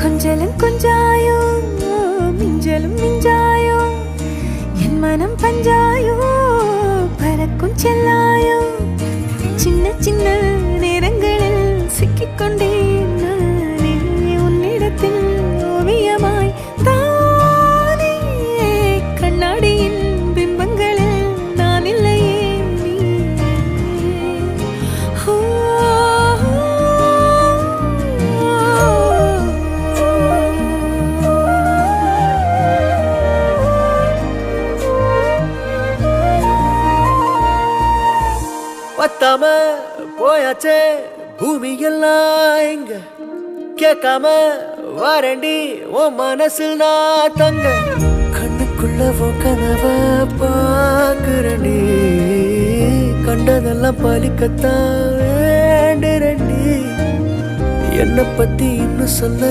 கொஞ்சலும் கொஞ்சாயோ மிஞ்சலும் மிஞ்சாயோ என் மனம் பஞ்சாயோ பறக்கும் செல்லாயோ சின்ன சின்ன நேரங்களில் சிக்கிக்கொண்டேன் நானே உன்னிடத்தில் ஓவியமாய் தானே கண்ணாடியின் பிம்பங்களில் நான் இல்லையே பத்தாம போயாச்சே பூமி எல்லாம் இங்க கேட்காம வாரண்டி உன் மனசில் நான் தங்க கண்ணுக்குள்ள உன் கனவ பாக்குறண்டி கண்டதெல்லாம் பலிக்கத்தான் வேண்டுறண்டி என்னை பத்தி இன்னும் சொல்ல